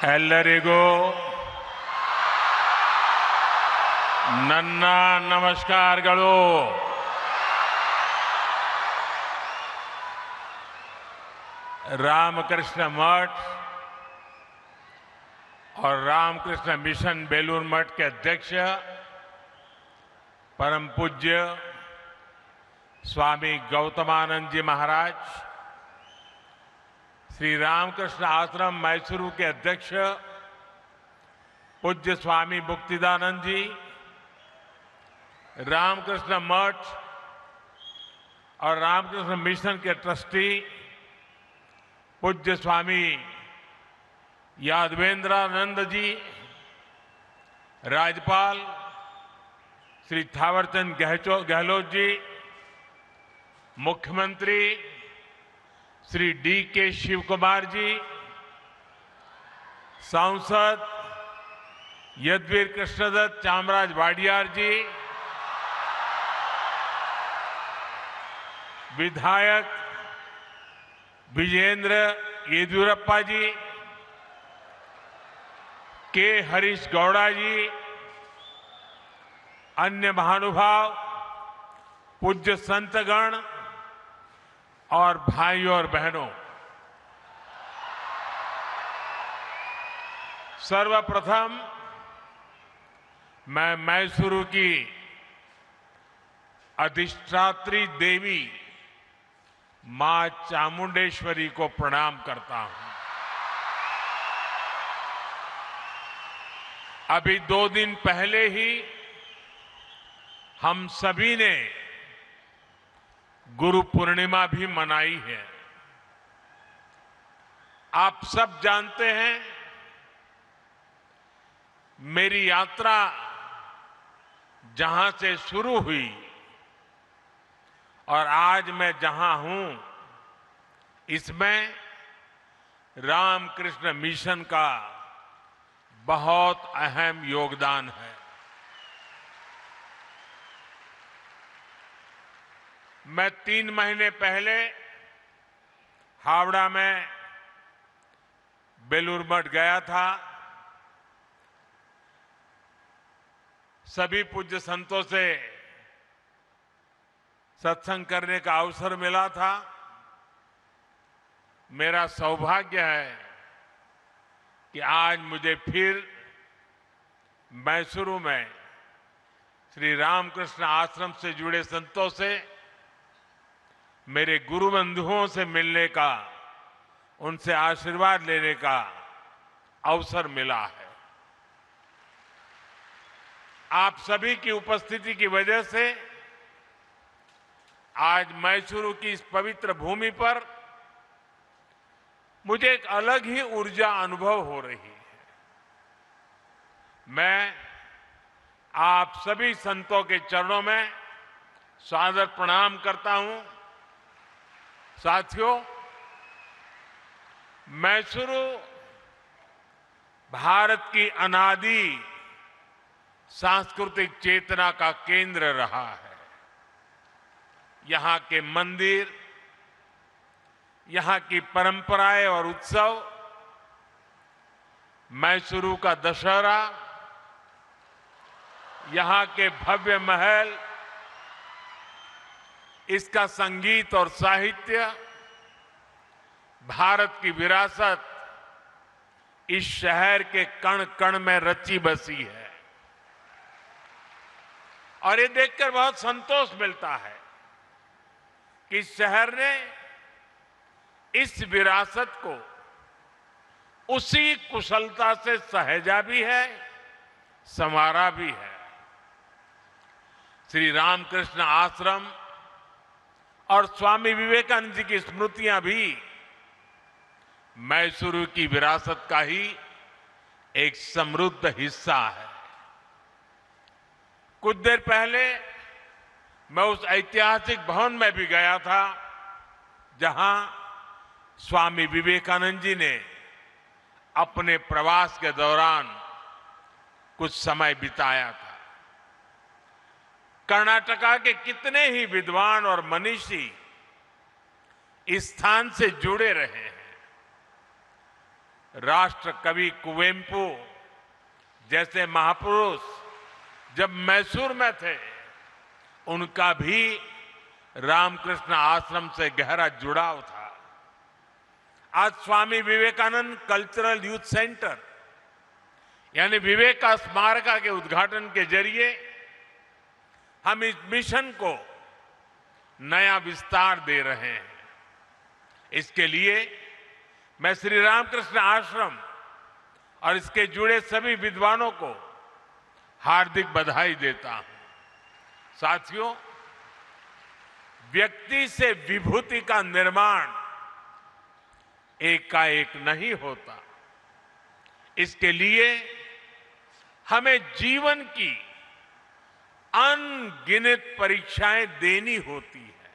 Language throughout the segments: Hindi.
ಎಲ್ಲರಿಗೂ ನನ್ನ ನಮಸ್ಕಾರಗಳು। रामकृष्ण मठ और रामकृष्ण मिशन बेलूर मठ के अध्यक्ष परम पूज्य स्वामी गौतमानंद जी महाराज, श्री रामकृष्ण आश्रम मैसूरू के अध्यक्ष पूज्य स्वामी मुक्तिदानंद जी, रामकृष्ण मठ और रामकृष्ण मिशन के ट्रस्टी पूज्य स्वामी यादवेंद्रानंद जी, राज्यपाल श्री थावरचंद गहलोत जी, मुख्यमंत्री श्री D.K. शिवकुमार जी, सांसद यदुवीर कृष्णदत्त चामराज वाडियार जी, विधायक विजेंद्र येदियुरप्पा जी, के हरीश गौड़ा जी, अन्य महानुभाव, पूज्य संतगण और भाइयों और बहनों, सर्वप्रथम मैं मैसूरू की अधिष्ठात्री देवी मां चामुंडेश्वरी को प्रणाम करता हूं। अभी 2 दिन पहले ही हम सभी ने गुरु पूर्णिमा भी मनाई है। आप सब जानते हैं, मेरी यात्रा जहां से शुरू हुई और आज मैं जहां हूं, इसमें रामकृष्ण मिशन का बहुत अहम योगदान है। मैं 3 महीने पहले हावड़ा में बेलूर मठ गया था। सभी पूज्य संतों से सत्संग करने का अवसर मिला था। मेरा सौभाग्य है कि आज मुझे फिर मैसूरू में श्री रामकृष्ण आश्रम से जुड़े संतों से, मेरे गुरु बंधुओं से मिलने का, उनसे आशीर्वाद लेने का अवसर मिला है। आप सभी की उपस्थिति की वजह से आज मैसूरू की इस पवित्र भूमि पर मुझे एक अलग ही ऊर्जा अनुभव हो रही है। मैं आप सभी संतों के चरणों में सादर प्रणाम करता हूं। साथियों, मैसूरू भारत की अनादि सांस्कृतिक चेतना का केंद्र रहा है। यहां के मंदिर, यहां की परंपराएं और उत्सव, मैसूरू का दशहरा, यहां के भव्य महल, इसका संगीत और साहित्य, भारत की विरासत इस शहर के कण कण में रची बसी है। और ये देखकर बहुत संतोष मिलता है कि इस शहर ने इस विरासत को उसी कुशलता से सहेजा भी है, संवारा भी है। श्री रामकृष्ण आश्रम और स्वामी विवेकानंद जी की स्मृतियां भी मैसूरू की विरासत का ही एक समृद्ध हिस्सा है। कुछ देर पहले मैं उस ऐतिहासिक भवन में भी गया था जहां स्वामी विवेकानंद जी ने अपने प्रवास के दौरान कुछ समय बिताया था। कर्नाटका के कितने ही विद्वान और मनीषी इस स्थान से जुड़े रहे हैं। राष्ट्र कवि कुवेंपु जैसे महापुरुष जब मैसूर में थे, उनका भी रामकृष्ण आश्रम से गहरा जुड़ाव था। आज Swami Vivekananda cultural youth centre यानी विवेक स्मारका के उद्घाटन के जरिए हम इस मिशन को नया विस्तार दे रहे हैं। इसके लिए मैं श्री रामकृष्ण आश्रम और इसके जुड़े सभी विद्वानों को हार्दिक बधाई देता हूं। साथियों, व्यक्ति से विभूति का निर्माण एकाएक नहीं होता। इसके लिए हमें जीवन की अनगिनत परीक्षाएं देनी होती है,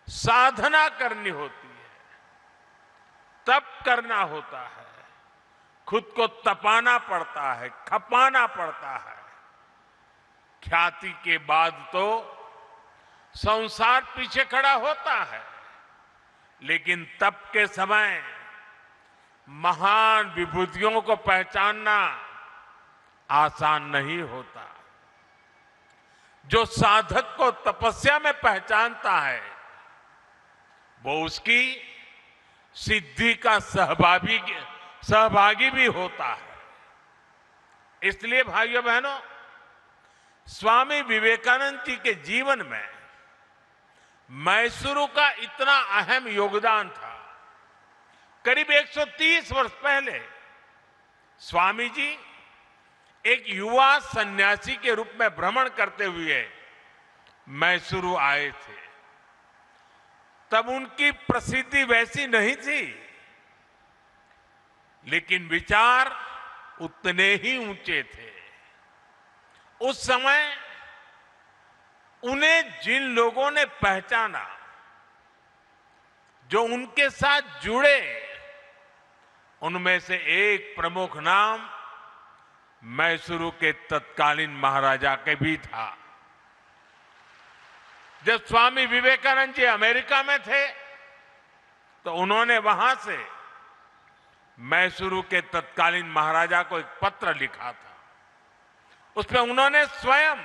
साधना करनी होती है, तप करना होता है, खुद को तपाना पड़ता है, खपाना पड़ता है। ख्याति के बाद तो संसार पीछे खड़ा होता है, लेकिन तप के समय महान विभूतियों को पहचानना आसान नहीं होता। जो साधक को तपस्या में पहचानता है, वो उसकी सिद्धि का सहभागी भी होता है। इसलिए भाइयों बहनों, स्वामी विवेकानंद जी के जीवन में मैसूरू का इतना अहम योगदान था। करीब 130 वर्ष पहले स्वामी जी एक युवा सन्यासी के रूप में भ्रमण करते हुए मैसूरू आए थे। तब उनकी प्रसिद्धि वैसी नहीं थी, लेकिन विचार उतने ही ऊंचे थे। उस समय उन्हें जिन लोगों ने पहचाना, जो उनके साथ जुड़े, उनमें से एक प्रमुख नाम मैसूरू के तत्कालीन महाराजा के भी था। जब स्वामी विवेकानंद जी अमेरिका में थे, तो उन्होंने वहां से मैसूरू के तत्कालीन महाराजा को एक पत्र लिखा था। उसमें उन्होंने स्वयं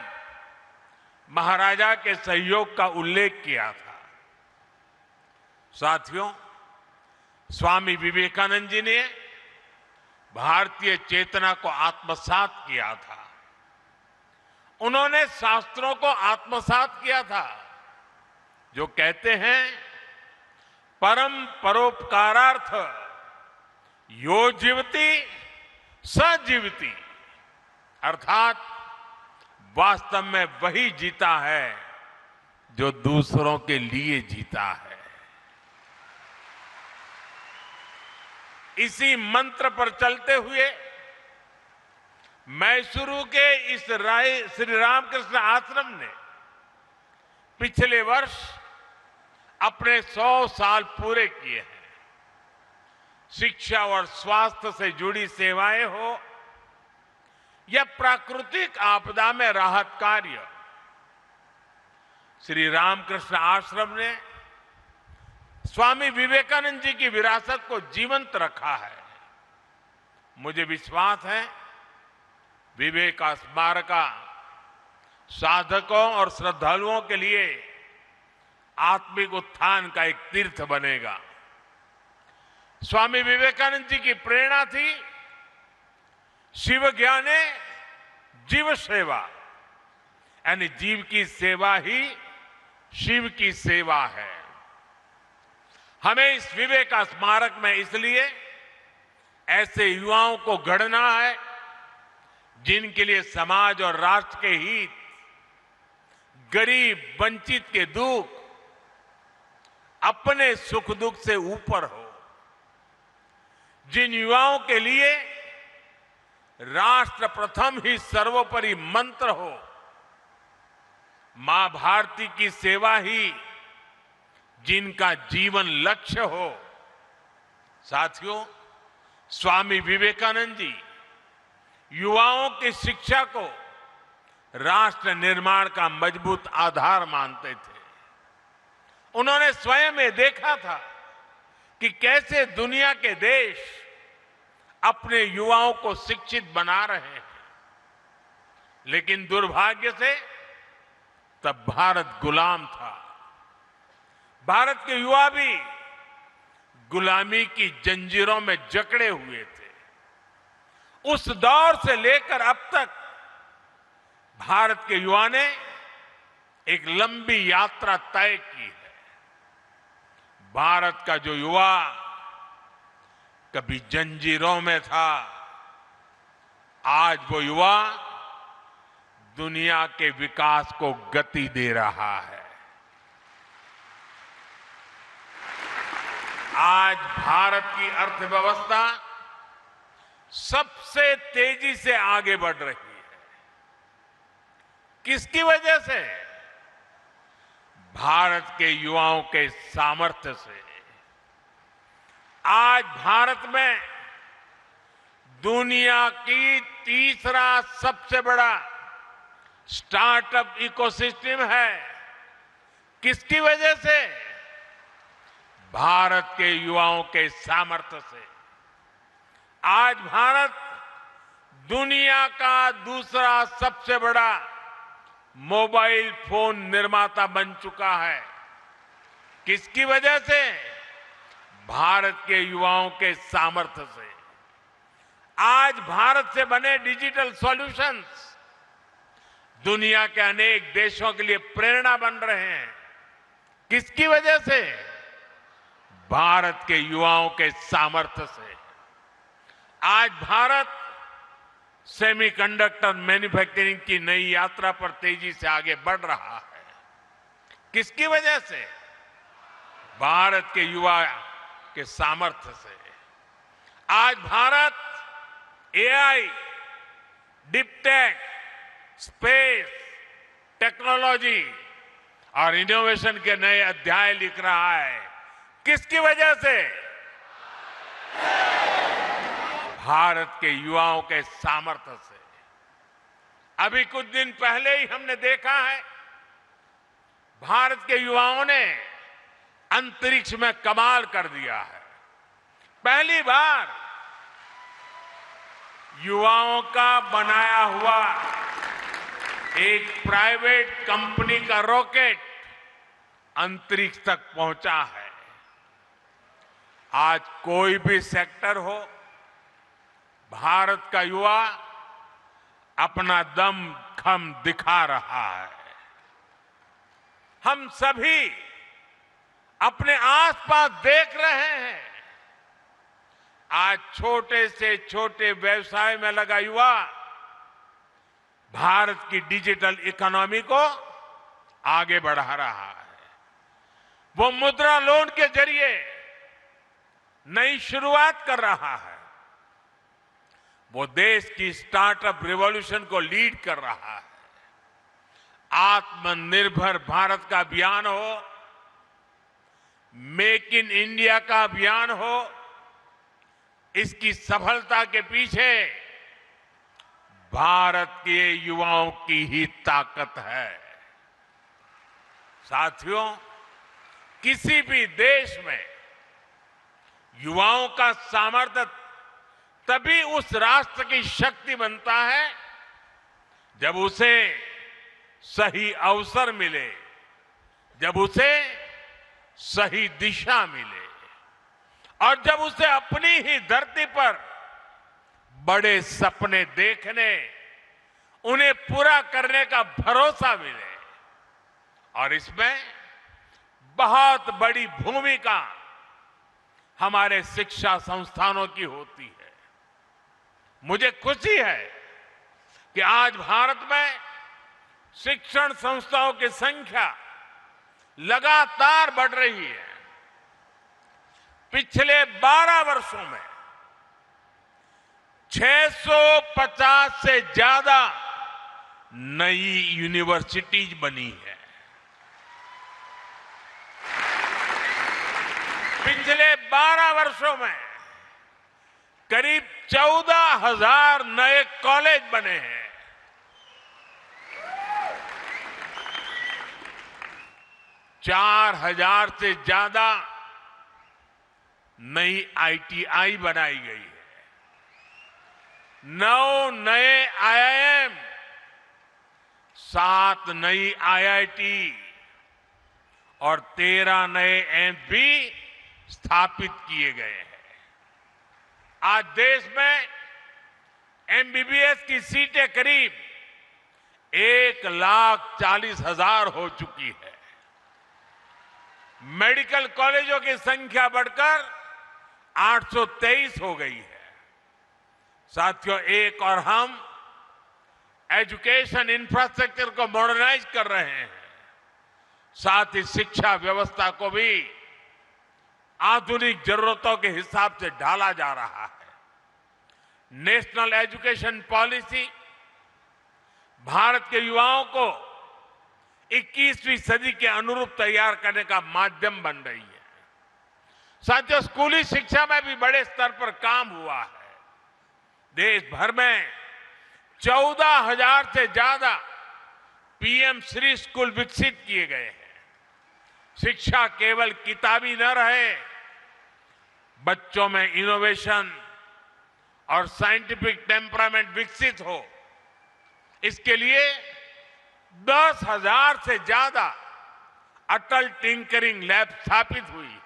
महाराजा के सहयोग का उल्लेख किया था। साथियों, स्वामी विवेकानंद जी ने भारतीय चेतना को आत्मसात किया था। उन्होंने शास्त्रों को आत्मसात किया था, जो कहते हैं परम परोपकारार्थ यो जीवति स जीवति, अर्थात वास्तव में वही जीता है जो दूसरों के लिए जीता है। इसी मंत्र पर चलते हुए मैसूरू के इस श्री रामकृष्ण आश्रम ने पिछले वर्ष अपने 100 साल पूरे किए हैं। शिक्षा और स्वास्थ्य से जुड़ी सेवाएं हो या प्राकृतिक आपदा में राहत कार्य, श्री रामकृष्ण आश्रम ने स्वामी विवेकानंद जी की विरासत को जीवंत रखा है। मुझे विश्वास है विवेक स्मारका साधकों और श्रद्धालुओं के लिए आत्मिक उत्थान का एक तीर्थ बनेगा। स्वामी विवेकानंद जी की प्रेरणा थी शिव ज्ञाने जीव सेवा, यानी जीव की सेवा ही शिव की सेवा है। हमें इस विवेक स्मारक में इसलिए ऐसे युवाओं को गढ़ना है जिनके लिए समाज और राष्ट्र के हित, गरीब वंचित के दुख अपने सुख दुख से ऊपर हो। जिन युवाओं के लिए राष्ट्र प्रथम ही सर्वोपरि मंत्र हो, मां भारती की सेवा ही जिनका जीवन लक्ष्य हो। साथियों, स्वामी विवेकानंद जी युवाओं की शिक्षा को राष्ट्र निर्माण का मजबूत आधार मानते थे। उन्होंने स्वयं ये देखा था कि कैसे दुनिया के देश अपने युवाओं को शिक्षित बना रहे हैं। लेकिन दुर्भाग्य से तब भारत गुलाम था। भारत के युवा भी गुलामी की जंजीरों में जकड़े हुए थे। उस दौर से लेकर अब तक भारत के युवा ने एक लंबी यात्रा तय की है। भारत का जो युवा कभी जंजीरों में था, आज वो युवा दुनिया के विकास को गति दे रहा है। आज भारत की अर्थव्यवस्था सबसे तेजी से आगे बढ़ रही है। किसकी वजह से? भारत के युवाओं के सामर्थ्य से। आज भारत में दुनिया की तीसरा सबसे बड़ा स्टार्टअप इकोसिस्टम है। किसकी वजह से? भारत के युवाओं के सामर्थ्य से। आज भारत दुनिया का दूसरा सबसे बड़ा मोबाइल फोन निर्माता बन चुका है। किसकी वजह से? भारत के युवाओं के सामर्थ्य से। आज भारत से बने डिजिटल सॉल्यूशंस दुनिया के अनेक देशों के लिए प्रेरणा बन रहे हैं। किसकी वजह से? भारत के युवाओं के सामर्थ्य से। आज भारत सेमीकंडक्टर मैन्युफैक्चरिंग की नई यात्रा पर तेजी से आगे बढ़ रहा है। किसकी वजह से? भारत के युवा के सामर्थ्य से। आज Bharat AI, deep-tech, space, technology और इनोवेशन के नए अध्याय लिख रहा है। किसकी वजह से? भारत के युवाओं के सामर्थ्य से। अभी कुछ दिन पहले ही हमने देखा है, भारत के युवाओं ने अंतरिक्ष में कमाल कर दिया है। पहली बार युवाओं का बनाया हुआ एक प्राइवेट कंपनी का रॉकेट अंतरिक्ष तक पहुंचा है। आज कोई भी सेक्टर हो, भारत का युवा अपना दम खम दिखा रहा है। हम सभी अपने आसपास देख रहे हैं, आज छोटे से छोटे व्यवसाय में लगा युवा भारत की डिजिटल इकोनॉमी को आगे बढ़ा रहा है। वो मुद्रा लोन के जरिए नई शुरुआत कर रहा है। वो देश की स्टार्टअप रिवॉल्यूशन को लीड कर रहा है। आत्मनिर्भर भारत का अभियान हो, मेक इन इंडिया का अभियान हो, इसकी सफलता के पीछे भारत के युवाओं की ही ताकत है। साथियों, किसी भी देश में युवाओं का सामर्थ्य तभी उस राष्ट्र की शक्ति बनता है जब उसे सही अवसर मिले, जब उसे सही दिशा मिले और जब उसे अपनी ही धरती पर बड़े सपने देखने, उन्हें पूरा करने का भरोसा मिले। और इसमें बहुत बड़ी भूमिका हमारे शिक्षा संस्थानों की होती है। मुझे खुशी है कि आज भारत में शिक्षण संस्थाओं की संख्या लगातार बढ़ रही है। पिछले 12 वर्षों में 650 से ज्यादा नई यूनिवर्सिटीज बनी है। पिछले 12 वर्षों में करीब 14,000 नए कॉलेज बने हैं। 4,000 से ज्यादा नई आईटीआई बनाई गई है। 9 नए IIM, 7 नई IIT और 13 नए एम्स भी स्थापित किए गए हैं। आज देश में MBBS की सीटें करीब 1,40,000 हो चुकी है। मेडिकल कॉलेजों की संख्या बढ़कर 823 हो गई है। साथियों, एक और हम एजुकेशन इंफ्रास्ट्रक्चर को मॉडर्नाइज कर रहे हैं, साथ ही शिक्षा व्यवस्था को भी आधुनिक जरूरतों के हिसाब से ढाला जा रहा है। नेशनल एजुकेशन पॉलिसी भारत के युवाओं को 21वीं सदी के अनुरूप तैयार करने का माध्यम बन रही है। साथियों, स्कूली शिक्षा में भी बड़े स्तर पर काम हुआ है। देश भर में 14,000 से ज्यादा PM श्री स्कूल विकसित किए गए हैं। शिक्षा केवल किताबी न रहे, बच्चों में इनोवेशन और साइंटिफिक टेम्परामेंट विकसित हो, इसके लिए 10,000 से ज्यादा अटल टिंकरिंग लैब स्थापित हुई है।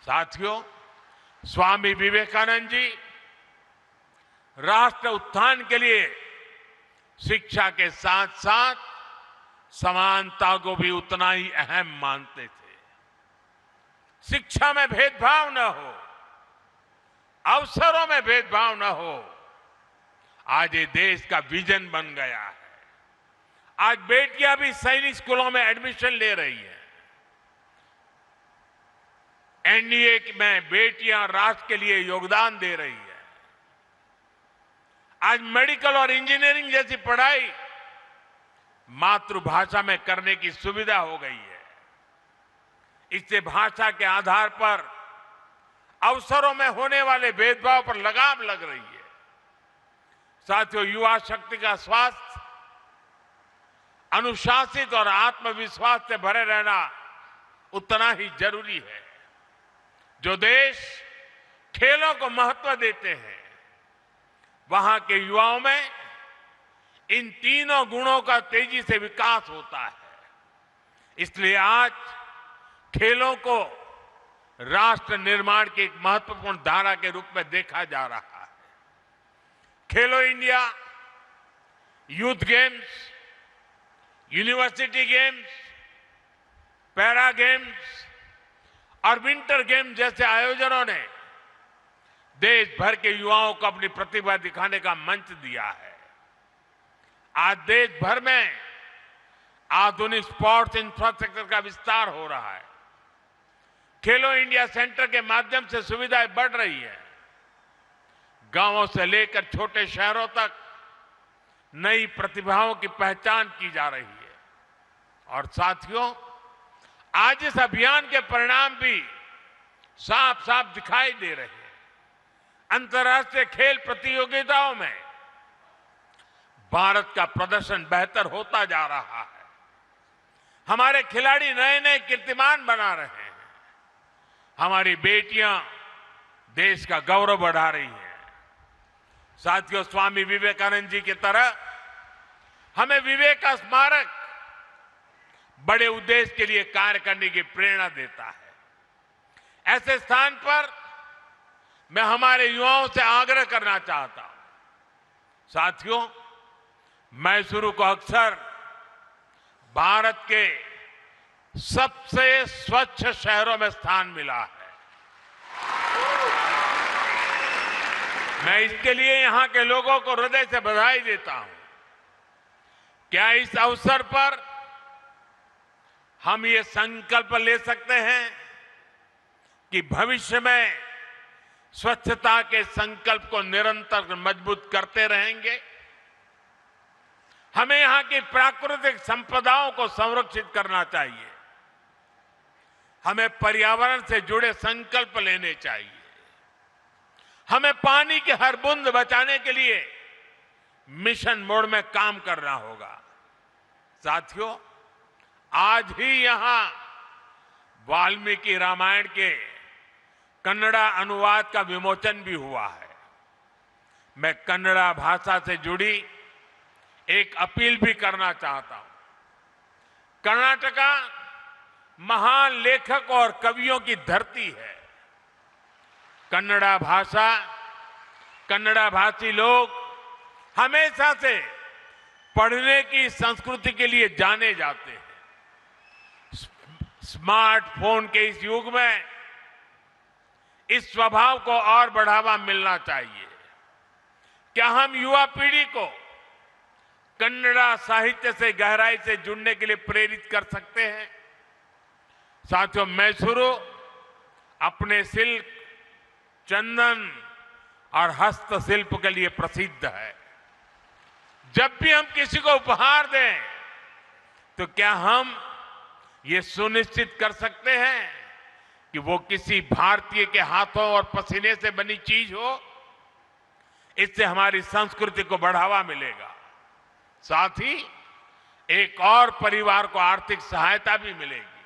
साथियों, स्वामी विवेकानंद जी राष्ट्र उत्थान के लिए शिक्षा के साथ साथ समानता को भी उतना ही अहम मानते थे। शिक्षा में भेदभाव न हो, अवसरों में भेदभाव न हो, आज ये देश का विजन बन गया है। आज बेटियां भी सैनिक स्कूलों में एडमिशन ले रही हैं। NDA में बेटियां राष्ट्र के लिए योगदान दे रही है। आज मेडिकल और इंजीनियरिंग जैसी पढ़ाई मातृभाषा में करने की सुविधा हो गई है। इससे भाषा के आधार पर अवसरों में होने वाले भेदभाव पर लगाम लग रही है। साथियों, युवा शक्ति का स्वास्थ्य, अनुशासित और आत्मविश्वास से भरे रहना उतना ही जरूरी है। जो देश खेलों को महत्व देते हैं, वहां के युवाओं में इन तीनों गुणों का तेजी से विकास होता है। इसलिए आज खेलों को राष्ट्र निर्माण की एक महत्वपूर्ण धारा के रूप में देखा जा रहा है। खेलो India, youth games, university games, para games और विंटर गेम्स जैसे आयोजनों ने देश भर के युवाओं को अपनी प्रतिभा दिखाने का मंच दिया है। आज देश भर में आधुनिक स्पोर्ट्स इंफ्रास्ट्रक्चर का विस्तार हो रहा है। खेलो इंडिया सेंटर के माध्यम से सुविधाएं बढ़ रही है। गांवों से लेकर छोटे शहरों तक नई प्रतिभाओं की पहचान की जा रही है। और साथियों, आज इस अभियान के परिणाम भी साफ साफ दिखाई दे रहे हैं। अंतर्राष्ट्रीय खेल प्रतियोगिताओं में भारत का प्रदर्शन बेहतर होता जा रहा है। हमारे खिलाड़ी नए नए कीर्तिमान बना रहे हैं। हमारी बेटियां देश का गौरव बढ़ा रही हैं। साथियों, स्वामी विवेकानंद जी की तरह हमें विवेक का स्मारक बड़े उद्देश्य के लिए कार्य करने की प्रेरणा देता है। ऐसे स्थान पर मैं हमारे युवाओं से आग्रह करना चाहता हूं। साथियों, मैसूरू को अक्सर भारत के सबसे स्वच्छ शहरों में स्थान मिला है। मैं इसके लिए यहां के लोगों को हृदय से बधाई देता हूं। क्या इस अवसर पर हम ये संकल्प ले सकते हैं कि भविष्य में स्वच्छता के संकल्प को निरंतर मजबूत करते रहेंगे? हमें यहां की प्राकृतिक संपदाओं को संरक्षित करना चाहिए। हमें पर्यावरण से जुड़े संकल्प लेने चाहिए। हमें पानी की हर बूंद बचाने के लिए मिशन मोड में काम करना होगा। साथियों, आज ही यहां वाल्मीकि रामायण के कन्नड़ा अनुवाद का विमोचन भी हुआ है। मैं कन्नड़ा भाषा से जुड़ी एक अपील भी करना चाहता हूं। कर्नाटका महान लेखक और कवियों की धरती है। कन्नड़ा भाषा, कन्नड़ा भाषी लोग हमेशा से पढ़ने की संस्कृति के लिए जाने जाते हैं। स्मार्टफोन के इस युग में इस स्वभाव को और बढ़ावा मिलना चाहिए। क्या हम युवा पीढ़ी को कन्नड़ा साहित्य से गहराई से जुड़ने के लिए प्रेरित कर सकते हैं? साथियों, मैसूरू अपने सिल्क, चंदन और हस्तशिल्प के लिए प्रसिद्ध है। जब भी हम किसी को उपहार दें तो क्या हम ये सुनिश्चित कर सकते हैं कि वो किसी भारतीय के हाथों और पसीने से बनी चीज हो? इससे हमारी संस्कृति को बढ़ावा मिलेगा, साथ ही एक और परिवार को आर्थिक सहायता भी मिलेगी।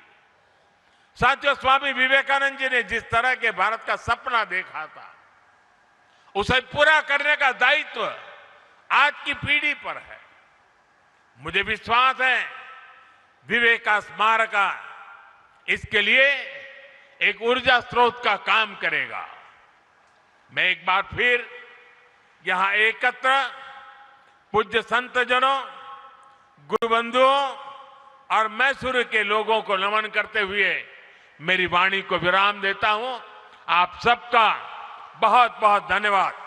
साथियों, स्वामी विवेकानंद जी ने जिस तरह के भारत का सपना देखा था, उसे पूरा करने का दायित्व आज की पीढ़ी पर है। मुझे विश्वास है विवेका स्मारक इसके लिए एक ऊर्जा स्रोत का काम करेगा। मैं एक बार फिर यहां एकत्र पूज्य संतजनों, गुरुबंधुओं और मैसूरू के लोगों को नमन करते हुए मेरी वाणी को विराम देता हूं। आप सबका बहुत बहुत धन्यवाद।